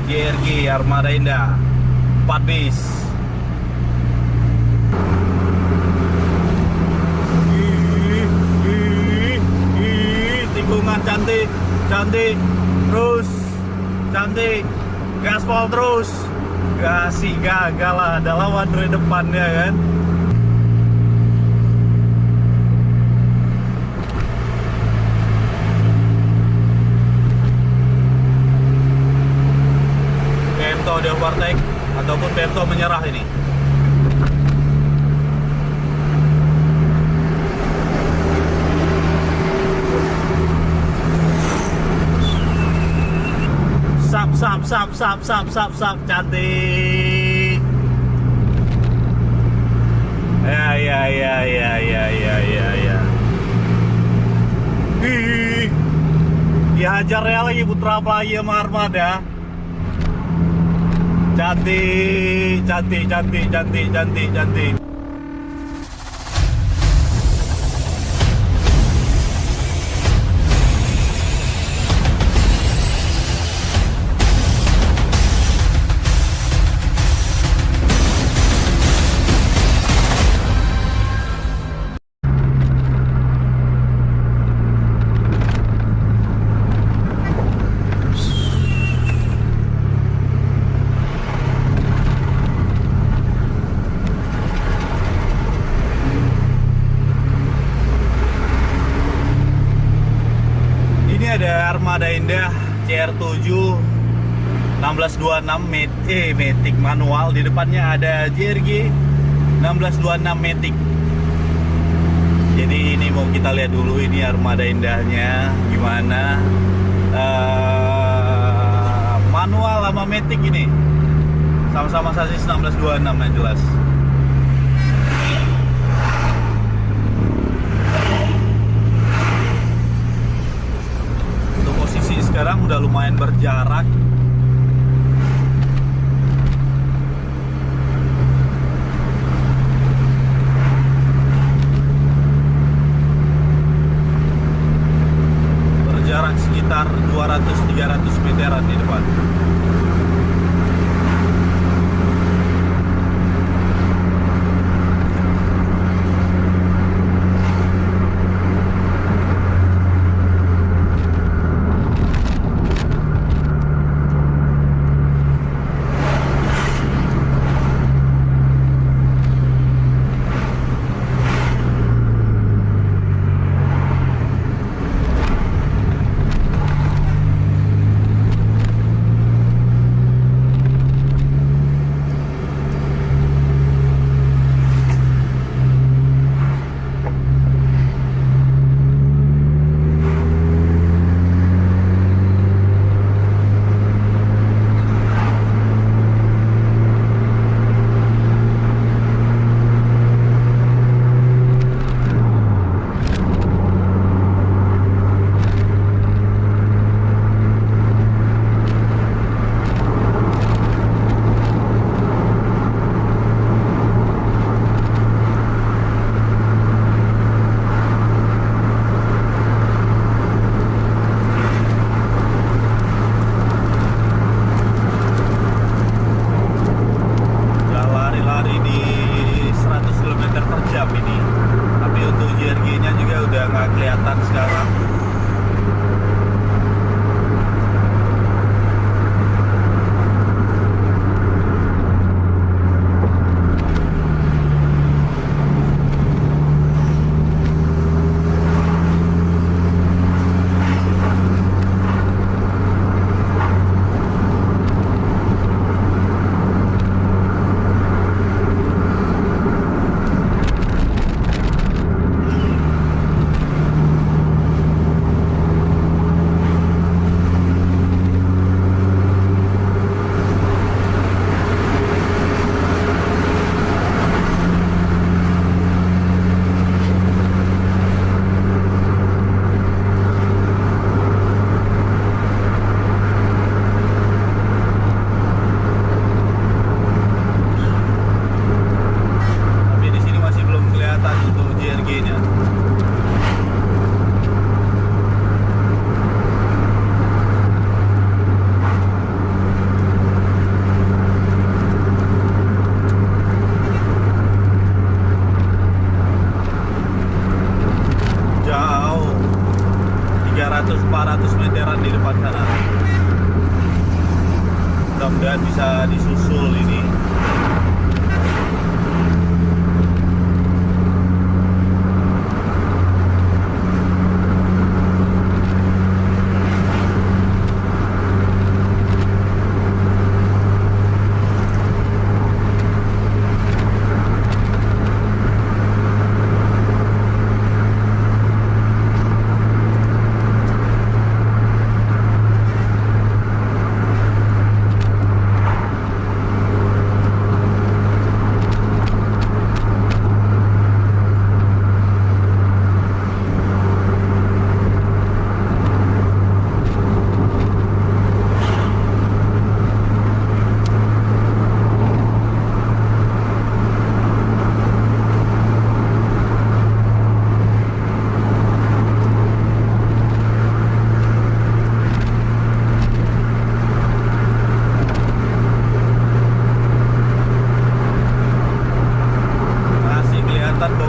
JRG Armada Indah 4 bis. Tikungan cantik, cantik, terus cantik, gaspol terus. Kasih gagal lah, ada lawan dari depannya kan. Pemto dia overtake ataupun Pemto menyerah ini. Sap cantik. Ya. Dihajar ya lagi Putra Playa sama Armada. Cantik. Ada Armada Indah CR7 1626 Matic manual, di depannya ada JRG 1626 Matic. Jadi ini mau kita lihat dulu ini Armada Indahnya gimana, manual sama Matic ini sama-sama sasis 1626 yang jelas. Sekarang udah lumayan berjarak. Berjarak sekitar 200-300 meteran di depan. 300-400 meteran di depan sana. Mudah-mudahan bisa disusul ini.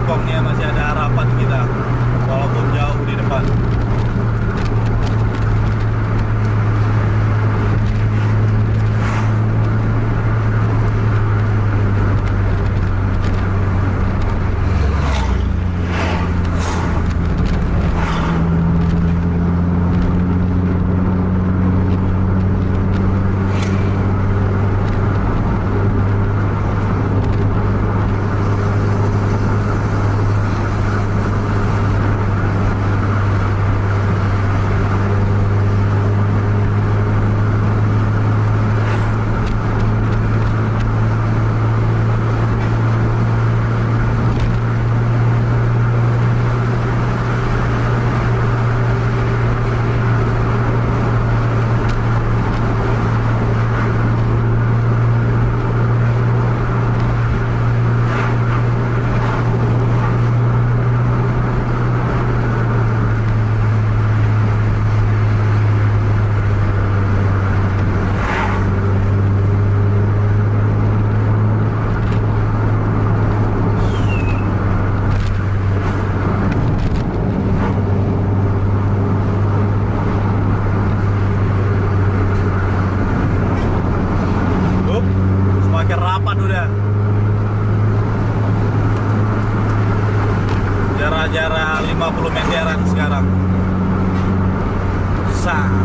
Bokongnya masih ada harapan kita, walaupun jauh di depan. Semakin rapat udah. Jarak-jarak 50 meteran sekarang. Sam.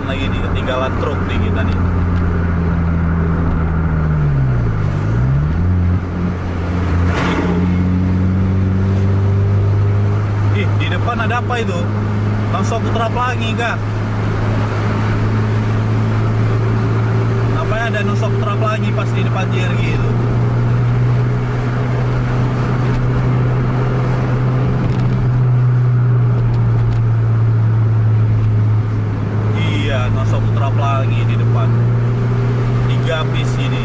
Lagi nih, ketinggalan truk nih kita nih. Ih, di depan ada apa itu? Langsung Putra Pelangi kah? Nampaknya ada Nusok Putra Pelangi pas di depan JRG itu. Nosok Putra Pelangi di depan. 3 bis ini.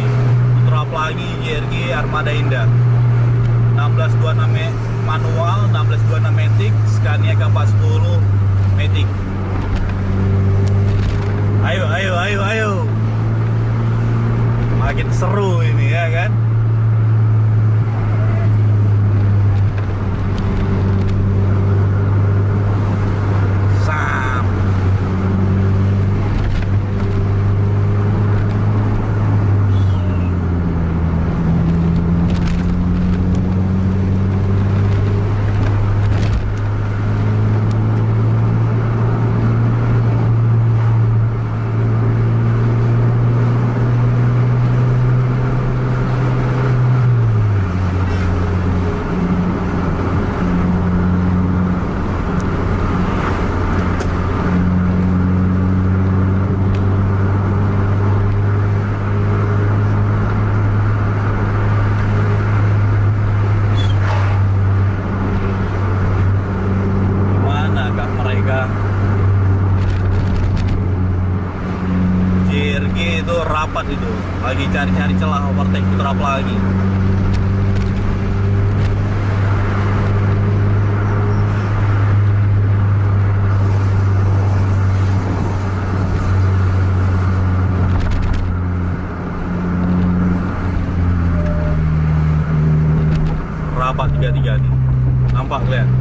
Putra Pelangi, JRG, Armada Indah. 1626 manual, Scania K410 Matic. Ayo, ayo, ayo, ayo. Makin seru ini ya kan. Sam. JRG itu rapat itu, lagi cari-cari celah overtake itu apa lagi. Rapat 33 nih, nampak lihat.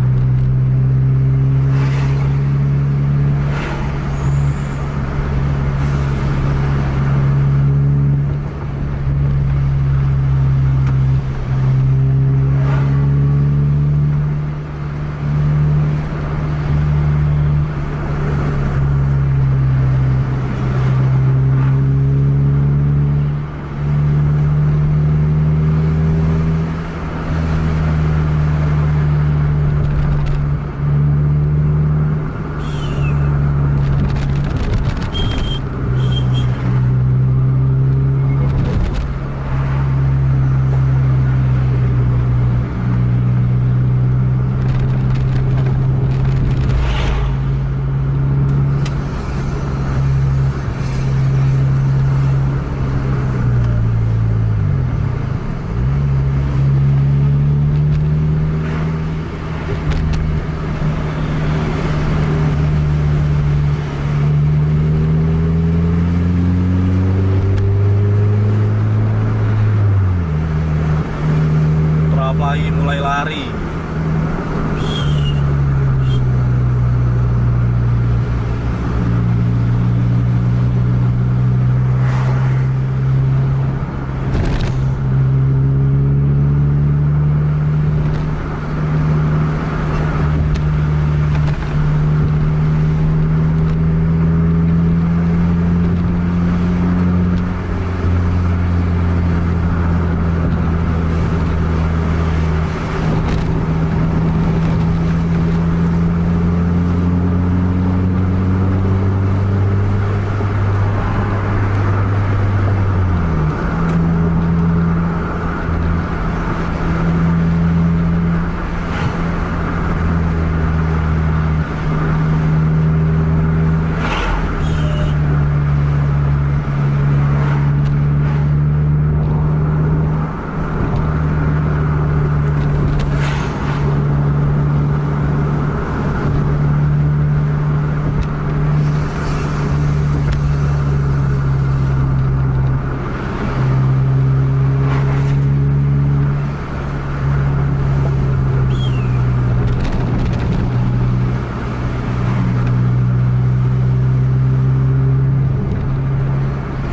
Lagi mulai lari.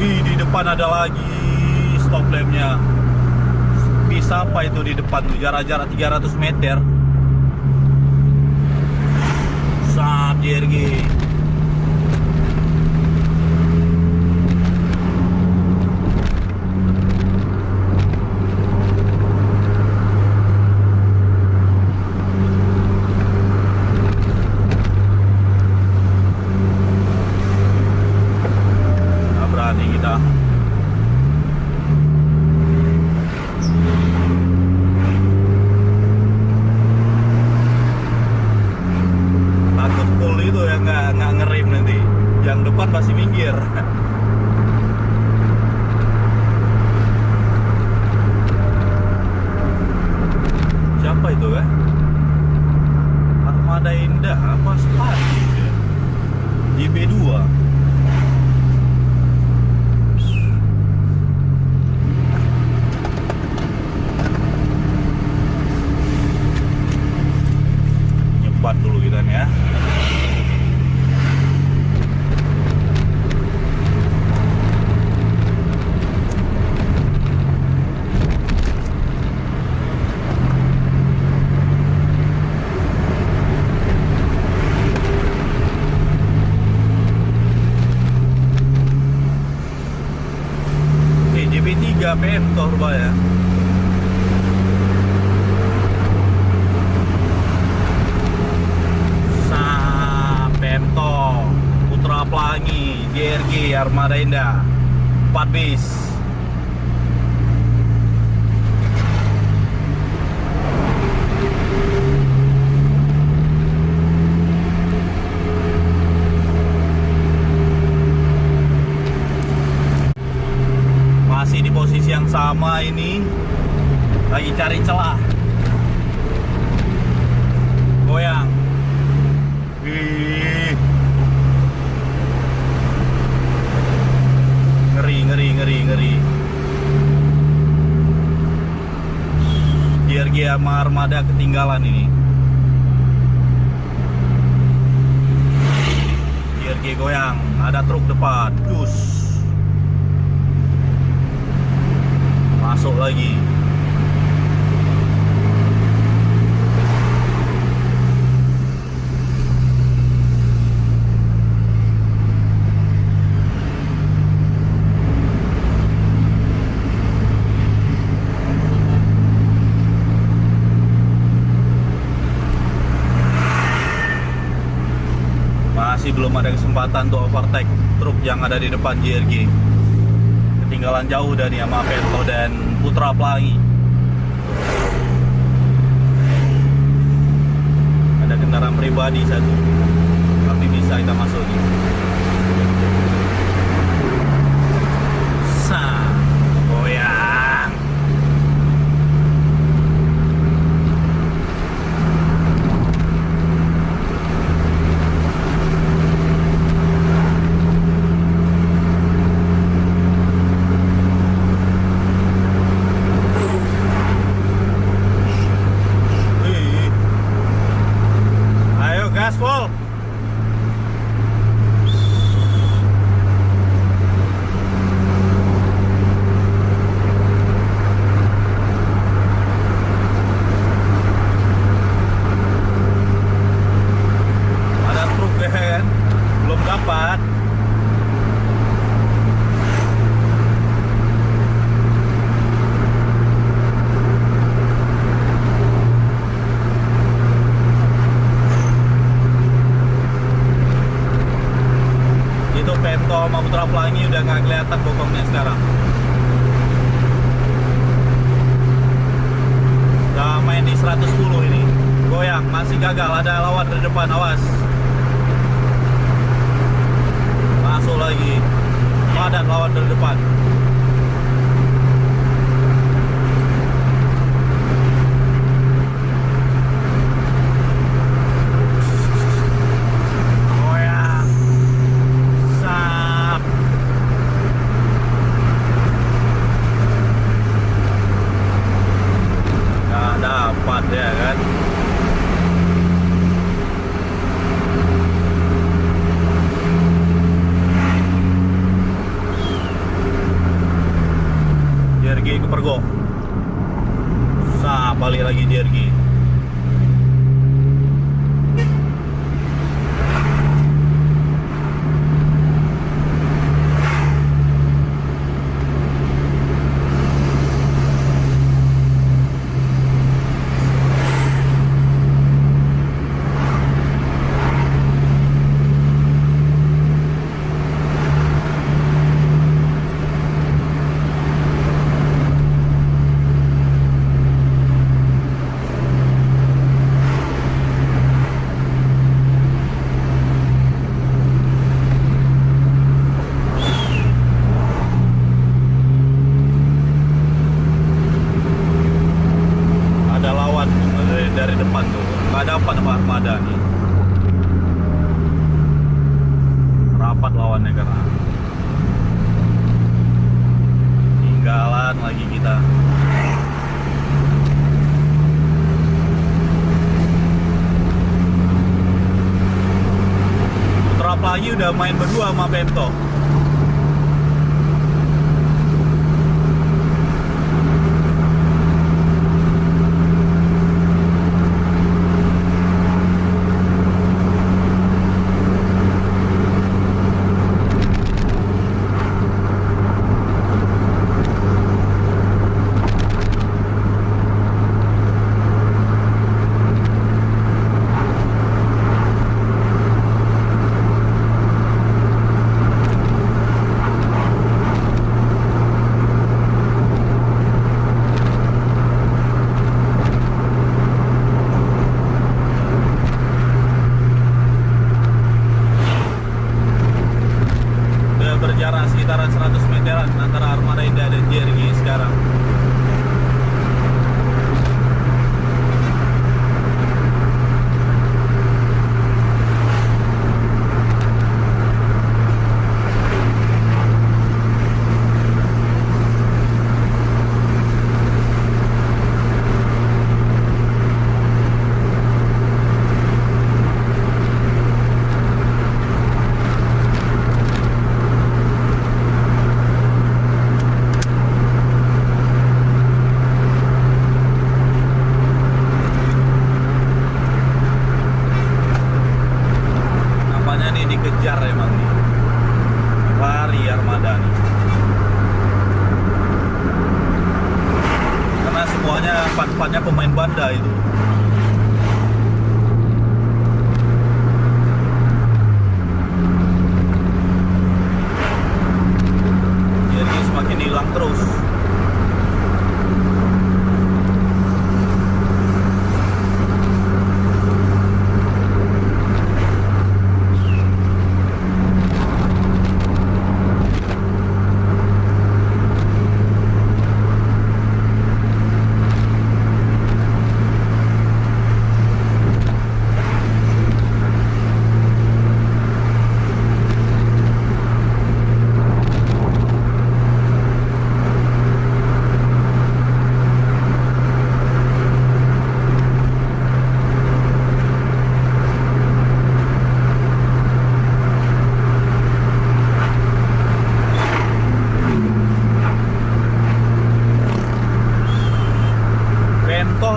Di depan ada lagi stop lampnya. Bisa apa itu di depan tuh, jarak-jarak 300 meter. Sap JRG. Kita takut full itu ya, nggak ngerem nanti, yang depan masih minggir. Siapa itu kan? Armada ini Armada apa lagi ya? JB2. Nyebat dulu kita nih ya. JB3 Pento ya. Pento Putra Pelangi JRG Armada Indah 4 bis. Masih di posisi yang sama ini, lagi cari celah. Goyang. Wih. Ngeri. JRG sama Armada ketinggalan ini. JRG goyang, ada truk depan. Dus. Masuk lagi. Masih belum ada kesempatan untuk overtake truk yang ada di depan JRG. Ketinggalan jauh dari sama Pento dan Putra Pelangi. Ada kendaraan pribadi satu, tapi bisa kita masuk nih. Goyang. Gaspol. Ada truk ya kan? Belum dapat. Pento sama Putra Pelangi udah nggak kelihatan bokongnya sekarang. Udah main di 110 ini. Goyang, masih gagal, ada lawan dari depan, awas. Masuk lagi. Padat lawan dari depan. Ya kan, JRG kepergok. Balik lagi JRG. dari depan tuh nggak dapat sama Armada nih. cepat lawannya karena tinggalan lagi kita. Putra Pelangi udah main berdua sama Bento. Berjarak sekitaran 100 meteran antara Armada Indah dan JRG sekarang. Dikejar emang nih, lari Armada nih, karena semuanya pan-pannya pemain Banda itu. Jadi semakin hilang terus.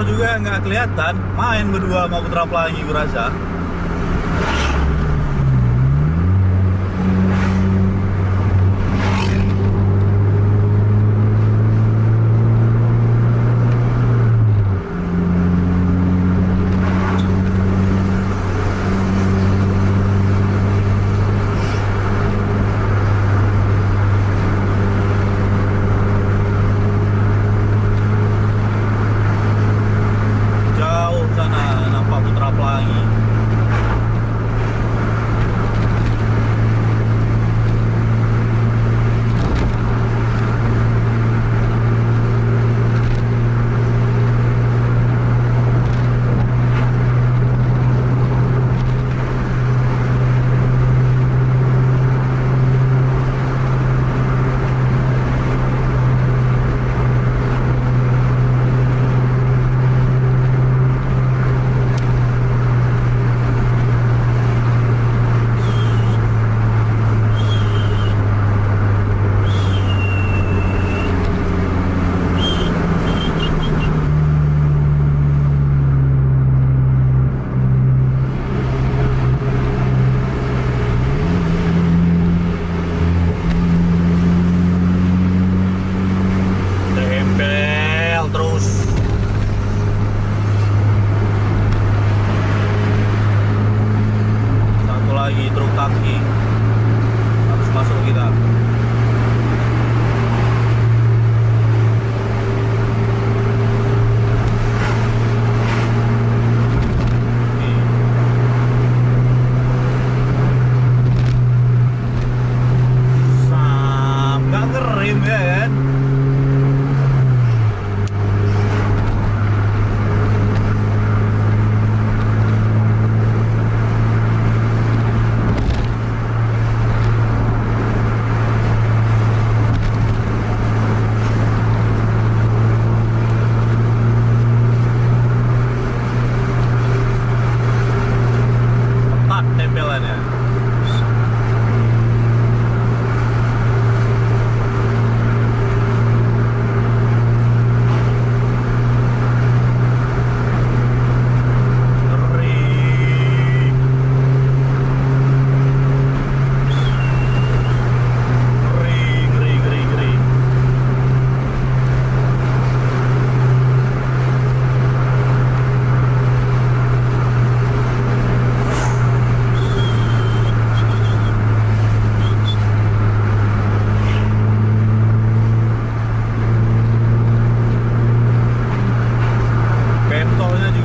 Juga nggak kelihatan, main berdua sama Putra Pelangi berasa. tempelannya.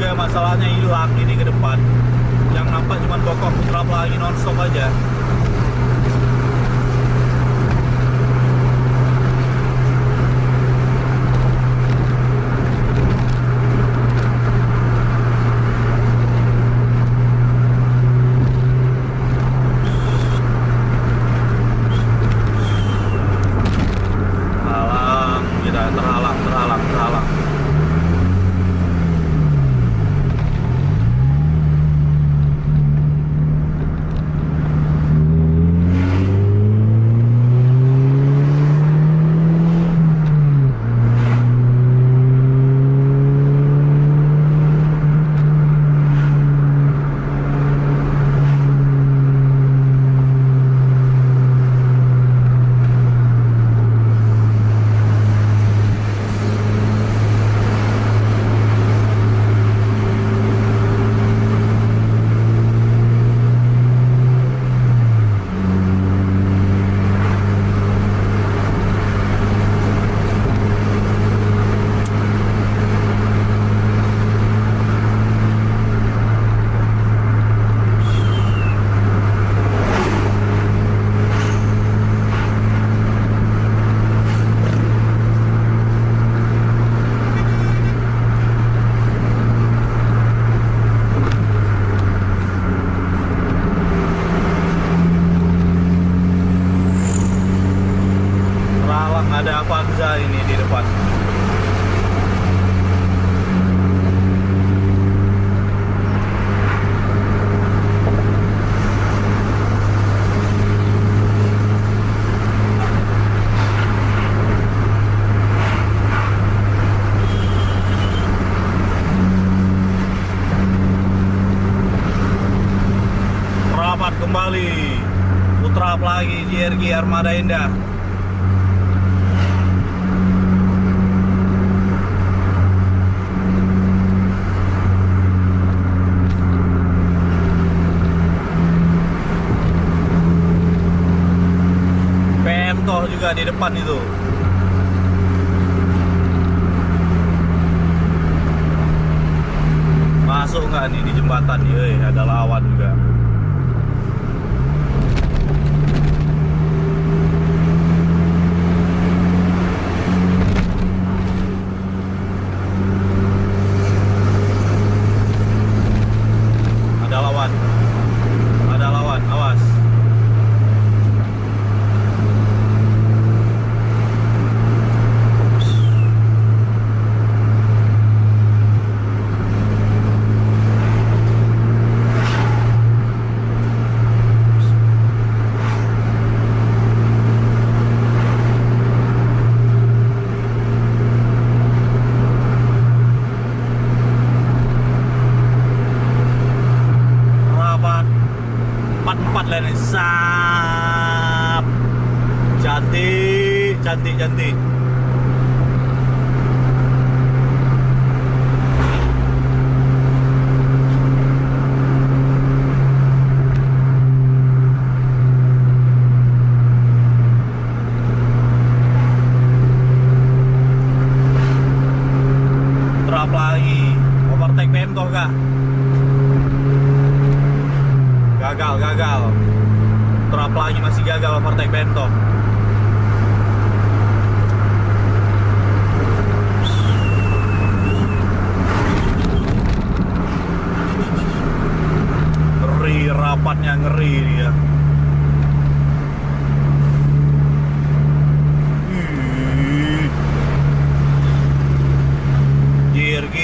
Masalahnya hilang ini ke depan, yang nampak cuma kokok putra lagi nonstop aja. Halang, kita terhalang. Ada Avanza ini di depan. Rapat kembali Putra Pelangi JRG Armada Indah. Juga di depan itu. Masuk nggak nih di jembatan nih? Ada lawan juga. Ada lawan, awas. Sap, cantik. Terap lagi, overtake Pemto kah? Gagal. Terap lagi, masih gagal overtake Pemto. Ngeri, rapatnya ngeri dia. JRG.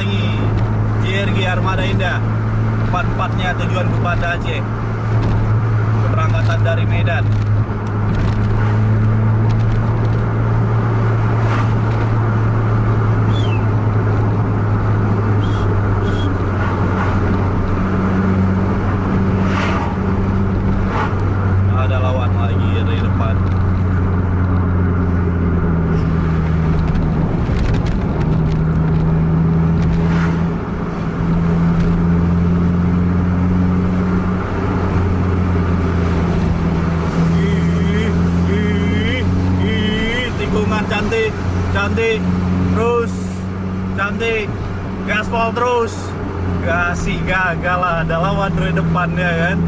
lagi. JRG Armada Indah. 4-4-nya tujuan ke Banda Aceh. Keberangkatan dari Medan. Ada lawan lagi dari depan. Cantik terus, cantik gaspol terus, kasih gagal lah, ada lawan dari depannya kan.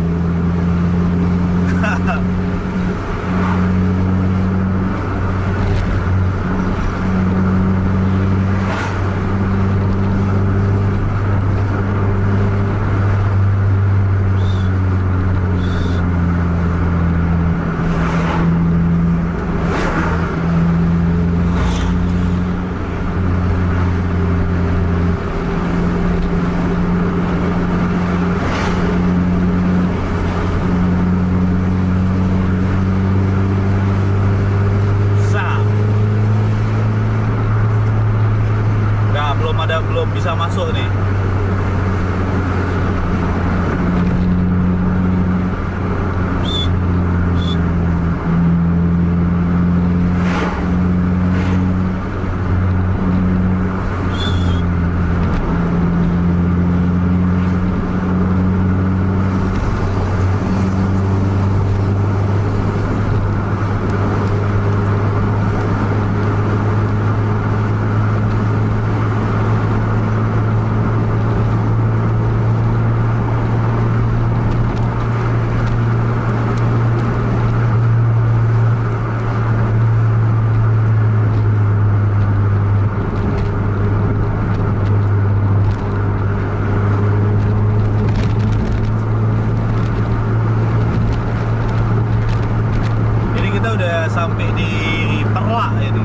Belum bisa masuk nih. Sampai di Perla ini,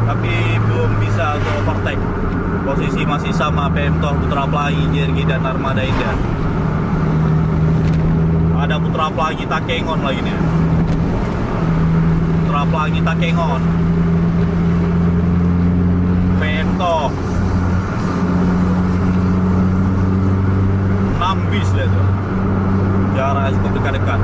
tapi belum bisa untuk overtake. Posisi masih sama, PM Toh, Putra Pelangi, JRG dan Armada Indah. Ada Putra Pelangi Takengon lagi nih. Putra Pelangi Takengon, PM Toh 6 bis lah tuh. Jaraknya cukup dekat-dekat.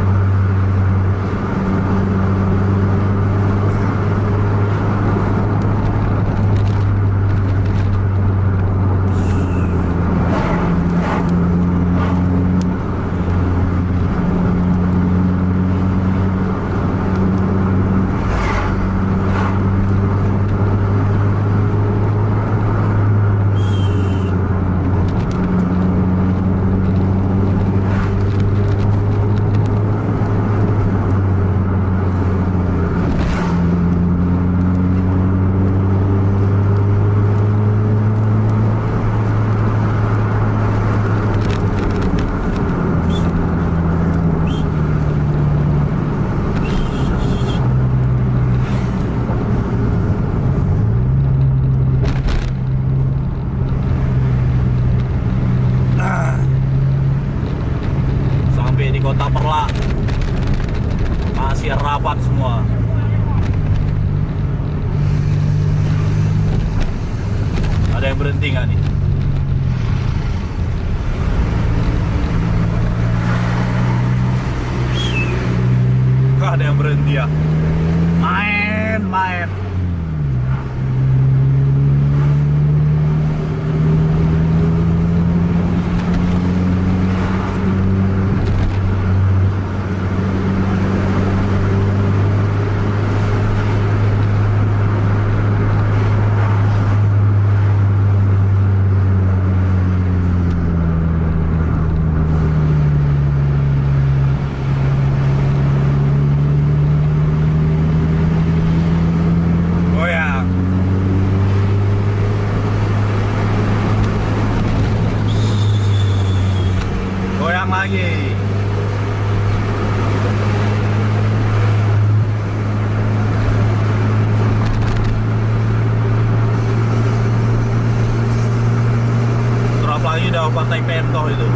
Kota Perla masih rapat semua. Ada yang berhenti nggak nih? Ada yang berhenti ya? Main. Pemtoh itu.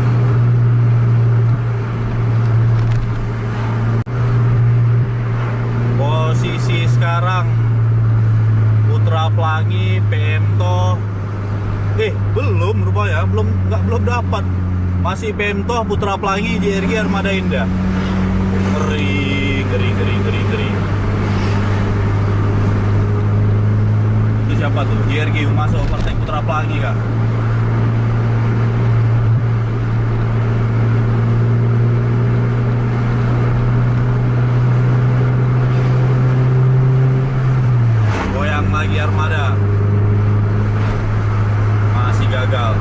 Posisi sekarang Putra Pelangi, Pemtoh, belum rupanya, belum dapat. Masih Pemtoh, Putra Pelangi, JRG, Armada Indah. Ngeri. Itu siapa tuh? JRG masuk overtake Putra Pelangi kah? Goyang lagi Armada. Masih gagal.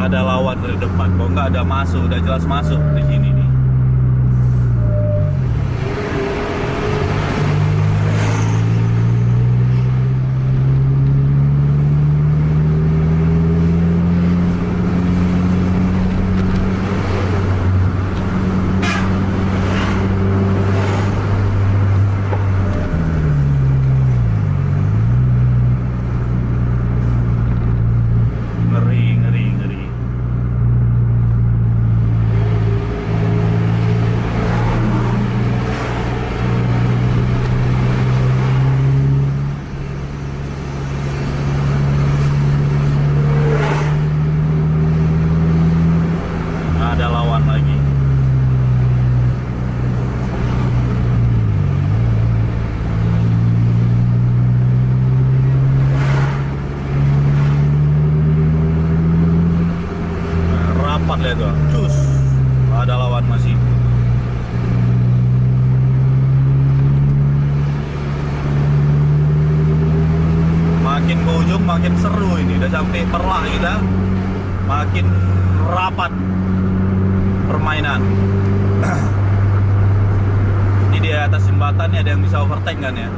Ada lawan dari depan, kok nggak ada masuk, udah jelas masuk di sini nih. Ngeri. Ada lawan lagi. Rapat lihat tuh, cus. Ada lawan masih. Makin ke ujung makin seru ini, udah sampai Perlak kita. Makin rapat permainan. Ini di atas jembatan nih ada yang bisa overtake kan ya?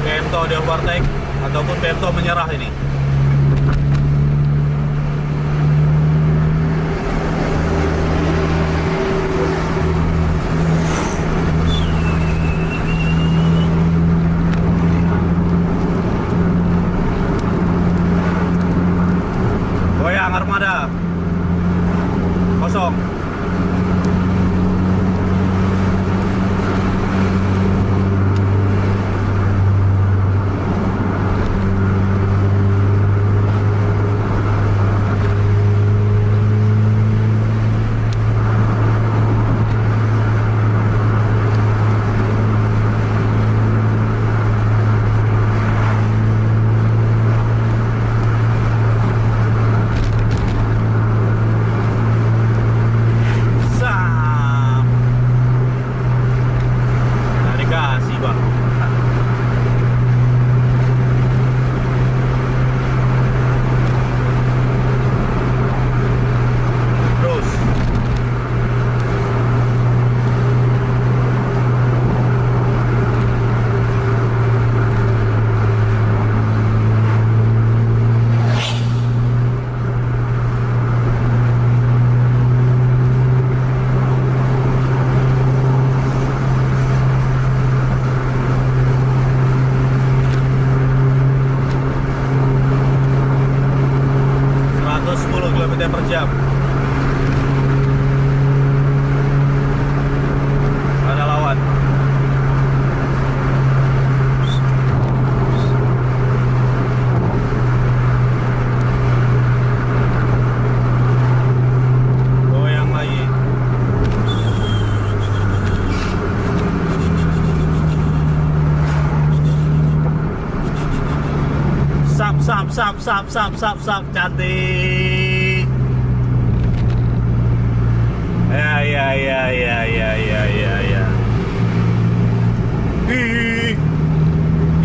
Pemtoh di overtake ataupun Pemtoh menyerah ini. Goyang Armada. Kosong. sap, cantik. Ya.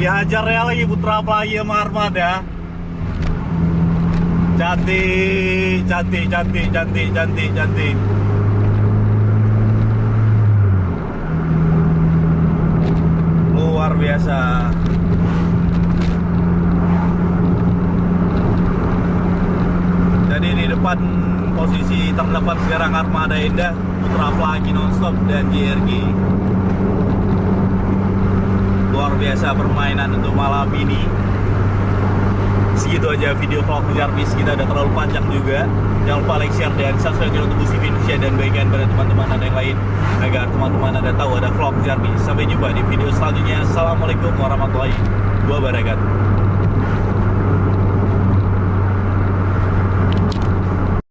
Dihajar ya lagi Putra Play sama Armada. Cantik. Luar biasa. Jadi di depan posisi terdepan sekarang Armada Indah, Putra Play nonstop dan JRG. Luar biasa permainan untuk malam ini. Segitu aja video vlog Jarvis, kita udah terlalu panjang juga. Jangan lupa like, share, dan subscribe channel untuk Busi Indonesia dan bagikan pada teman-teman Anda yang lain agar teman-teman Anda tahu ada vlog Jarvis. Sampai jumpa di video selanjutnya. Assalamualaikum warahmatullahi wabarakatuh.